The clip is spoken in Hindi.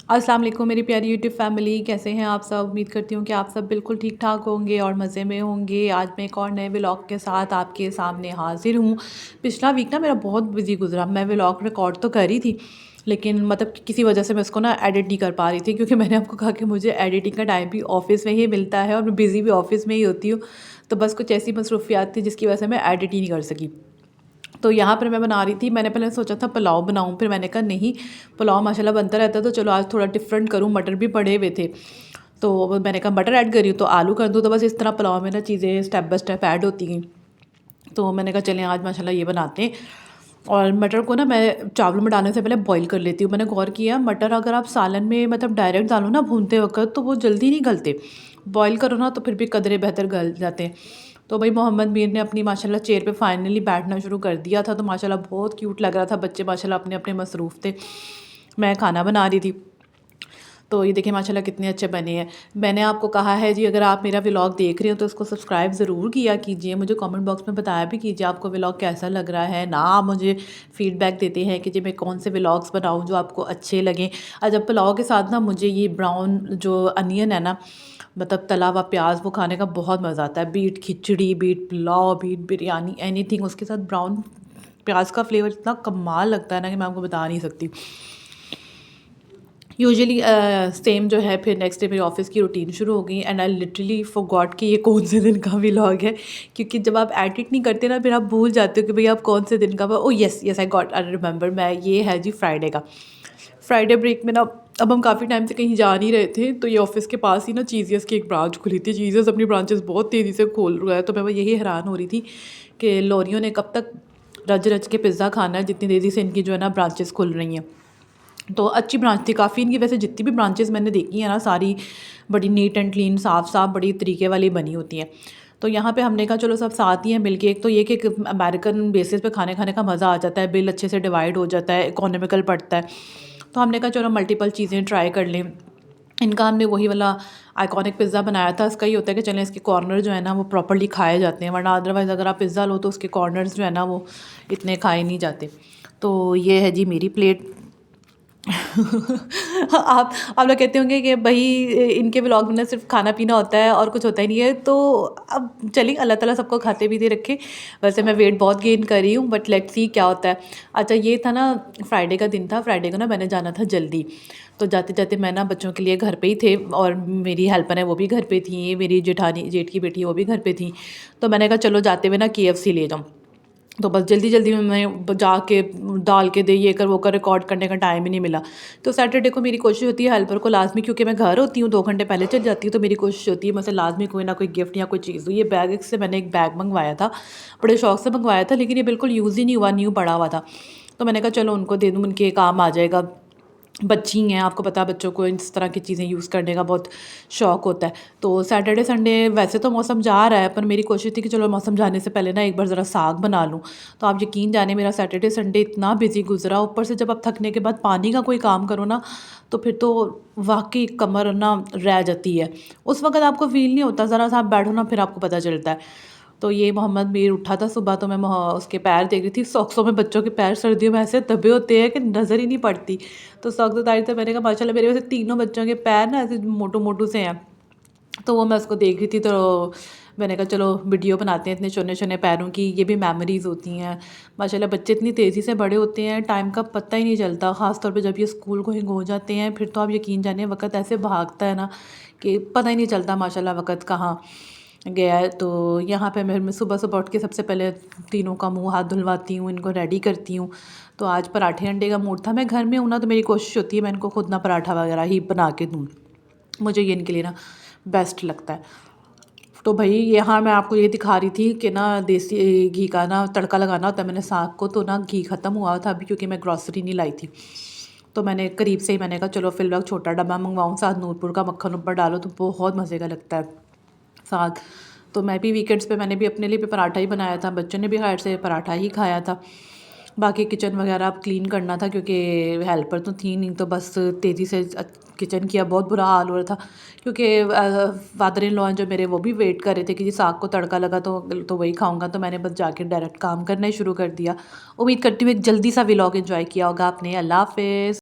अस्सलाम वालेकुम मेरी प्यारी यूट्यूब फैमिली, कैसे हैं आप सब। उम्मीद करती हूँ कि आप सब बिल्कुल ठीक ठाक होंगे और मज़े में होंगे। आज मैं एक और नए व्लॉग के साथ आपके सामने हाजिर हूँ। पिछला वीक ना मेरा बहुत बिजी गुजरा। मैं व्लॉग रिकॉर्ड तो कर रही थी, लेकिन मतलब कि किसी वजह से मैं उसको ना एडिट नहीं कर पा रही थी, क्योंकि मैंने आपको कहा कि मुझे एडिटिंग का टाइम भी ऑफिस में ही मिलता है और मैं बिज़ी भी ऑफिस में ही होती हूँ। तो बस कुछ ऐसी मसरूफियात थी जिसकी वजह से मैं एडिट ही नहीं कर सकी। तो यहाँ पर मैं बना रही थी। मैंने पहले सोचा था पुलाव बनाऊँ, फिर मैंने कहा नहीं, पुलाव माशाल्लाह बनता रहता है, तो चलो आज थोड़ा डिफरेंट करूँ। मटर भी पड़े हुए थे, तो मैंने कहा मटर ऐड करी हूँ तो आलू कर दूँ। तो बस इस तरह पुलाव में ना चीज़ें स्टेप बाय स्टेप ऐड होती गई। तो मैंने कहा चलें आज माशाल्लाह ये बनाते हैं। और मटर को ना मैं चावल में डालने से पहले बॉईल कर लेती हूँ। मैंने गौर किया, मटर अगर आप सालन में मतलब डायरेक्ट डालो ना भूनते वक्त, तो वो जल्दी नहीं गलते। बॉईल करो ना तो फिर भी कदरे बेहतर गल जाते हैं। तो भाई मोहम्मद मीर ने अपनी माशाल्लाह चेयर पे फाइनली बैठना शुरू कर दिया था। तो माशाल्लाह बहुत क्यूट लग रहा था। बच्चे माशाल्लाह अपने अपने मसरूफ़ थे, मैं खाना बना रही थी। तो ये देखिए माशाल्लाह कितने अच्छे बने हैं। मैंने आपको कहा है जी, अगर आप मेरा व्लॉग देख रहे हो तो इसको सब्सक्राइब ज़रूर किया कीजिए। मुझे कमेंट बॉक्स में बताया भी कीजिए आपको व्लॉग कैसा लग रहा है ना। आप मुझे फ़ीडबैक देते हैं कि जी मैं कौन से व्लॉग्स बनाऊँ जो आपको अच्छे लगें। जब पुलाव के साथ ना मुझे ये ब्राउन जो अनियन है ना, मतलब तला हुआ प्याज, वो खाने का बहुत मज़ा आता है। Beet khichdi, beet pulao, beet biryani, anything उसके साथ ब्राउन प्याज का फ्लेवर इतना कमाल लगता है ना कि मैं आपको बता नहीं सकती। यूजुअली सेम जो है, फिर नेक्स्ट डे मेरी ऑफिस की रूटीन शुरू हो गई एंड आई लिटरली फॉरगॉट कि ये कौन से दिन का व्लॉग है। क्योंकि जब आप एडिट नहीं करते ना, फिर आप भूल जाते हो कि भाई आप कौन से दिन का। ओ यस यस, आई रिमेंबर। मैं ये है जी फ्राइडे का। फ्राइडे ब्रेक में ना, अब हम काफ़ी टाइम से कहीं जा नहीं रहे थे, तो ये ऑफिस के पास ही ना चीज़ियस की एक ब्रांच खुली थी। चीज़ियस अपनी ब्रांचेस बहुत तेज़ी से खोल रहा है। तो मैं यही हैरान हो रही थी कि लोरियों ने कब तक रज रज के पिज़्ज़ा खाना है, जितनी तेज़ी से इनकी जो है ना ब्रांचेस खुल रही हैं। तो अच्छी ब्रांच थी काफ़ी इनकी। वैसे जितनी भी ब्रांचेस मैंने देखी हैं ना, सारी बड़ी नीट एंड क्लीन, साफ़ साफ़, बड़ी तरीके वाली बनी होती हैं। तो यहाँ पे हमने कहा चलो सब साथ ही हैं मिलके। एक तो ये कि अमेरिकन बेसिस पे खाने खाने का मज़ा आ जाता है, बिल अच्छे से डिवाइड हो जाता है, इकोनॉमिकल पड़ता है। तो हमने कहा चलो मल्टीपल चीज़ें ट्राई कर लें। इनका हमने वही वाला आइकॉनिक पिज़्ज़ा बनाया था। इसका ये होता है कि चलें इसके कॉर्नर जो है ना वो प्रॉपर्ली खाए जाते हैं, वरना अदरवाइज़ अगर आप पिज़्ज़ा लो तो उसके कॉर्नर्स जो है ना वो इतने खाए नहीं जाते। तो ये है जी मेरी प्लेट। आप लोग कहते होंगे कि भाई इनके व्लॉग में ना सिर्फ खाना पीना होता है और कुछ होता ही नहीं है। तो अब चलिए, अल्लाह ताला सबको खाते पीते रखे। वैसे मैं वेट बहुत गेन कर रही हूँ, बट लेट्स सी क्या होता है। अच्छा ये था ना, फ्राइडे का दिन था। फ्राइडे को ना मैंने जाना था जल्दी। तो जाते जाते मैं ना, बच्चों के लिए घर पे ही थे और मेरी हेल्पर है वो भी घर पे थी, मेरी जेठानी जेठ की बेटी है वो भी घर पे थी। तो मैंने कहा चलो जाते हुए ना KFC ले जाऊँ। तो बस जल्दी जल्दी में मैं जाके डाल के दे, ये कर वो कर, रिकॉर्ड करने का टाइम ही नहीं मिला। तो सैटरडे को मेरी कोशिश होती है हेल्पर को लाजमी, क्योंकि मैं घर होती हूँ 2 घंटे पहले चल जाती हूँ, तो मेरी कोशिश होती है मैं से लाजमी कोई ना कोई गिफ्ट या कोई चीज़ दूँ। ये बैग से मैंने एक बैग मंगवाया था, बड़े शौक से मंगवाया था, लेकिन ये बिल्कुल यूज़ ही नहीं हुआ, न्यू पड़ा हुआ था। तो मैंने कहा चलो उनको दे दूँ, उनके काम आ जाएगा। बच्ची हैं, आपको पता है बच्चों को इस तरह की चीज़ें यूज़ करने का बहुत शौक़ होता है। तो सैटरडे संडे वैसे तो मौसम जा रहा है, पर मेरी कोशिश थी कि चलो मौसम जाने से पहले ना एक बार ज़रा साग बना लूँ। तो आप यकीन जाने, मेरा सैटरडे संडे इतना बिज़ी गुजरा। ऊपर से जब आप थकने के बाद पानी का कोई काम करो ना, तो फिर तो वाक़ई कमर ना रह जाती है। उस वक़्त आपको फ़ील नहीं होता, ज़रा सा आप बैठो ना फिर आपको पता चलता है। तो ये मोहम्मद मीर उठा था सुबह, तो मैं उसके पैर देख रही थी। सॉक्सों में बच्चों के पैर सर्दियों में ऐसे दबे होते हैं कि नज़र ही नहीं पड़ती। तो सॉक्स उतारी तो मैंने कहा माशाल्लाह मेरे वैसे तीनों बच्चों के पैर ना ऐसे मोटू मोटू से हैं। तो वो मैं उसको देख रही थी, तो मैंने कहा चलो वीडियो बनाते हैं इतने छोटे छोटे पैरों की, ये भी मेमोरीज़ होती हैं। माशाल्लाह बच्चे इतनी तेज़ी से बड़े होते हैं, टाइम का पता ही नहीं चलता। ख़ास तौर पे जब ये स्कूल गोइंग हो जाते हैं, फिर तो आप यकीन जानिए वक़्त ऐसे भागता है ना कि पता ही नहीं चलता माशाल्लाह वक़्त कहाँ गया है। तो यहाँ पे मैं सुबह सुबह उठ के सबसे पहले तीनों का मुँह हाथ धुलवाती हूँ, इनको रेडी करती हूँ। तो आज पराठे अंडे का मूड था। मैं घर में हूँ ना, तो मेरी कोशिश होती है मैं इनको खुद ना पराठा वगैरह ही बना के दूँ। मुझे ये इनके लिए ना बेस्ट लगता है। तो भाई यहाँ मैं आपको ये दिखा रही थी कि ना देसी घी का ना तड़का लगाना होता है। मैंने साग को तो ना घी ख़त्म हुआ था अभी, क्योंकि मैं ग्रॉसरी नहीं लाई थी। तो मैंने करीब से ही मैंने कहा चलो फिलहाल छोटा डब्बा मंगवाऊँ, साथ नूरपुर का मक्खन ऊपर डालो तो बहुत मज़े का लगता है साग। तो मैं भी वीकेंड्स पे मैंने भी अपने लिए भी पराठा ही बनाया था, बच्चों ने भी खैर से पराठा ही खाया था। बाकी किचन वगैरह अब क्लीन करना था, क्योंकि हेल्पर तो थी नहीं, तो बस तेज़ी से किचन किया। बहुत बुरा हाल हो रहा था, क्योंकि फादर इन लॉ जो मेरे वो भी वेट कर रहे थे कि जी साग को तड़का लगा तो वही खाऊंगा। तो मैंने बस जाके डायरेक्ट काम करना ही शुरू कर दिया। उम्मीद करती हूँ एक जल्दी सा व्लॉग एंजॉय किया होगा आपने। अल्लाह हाफ़िज़।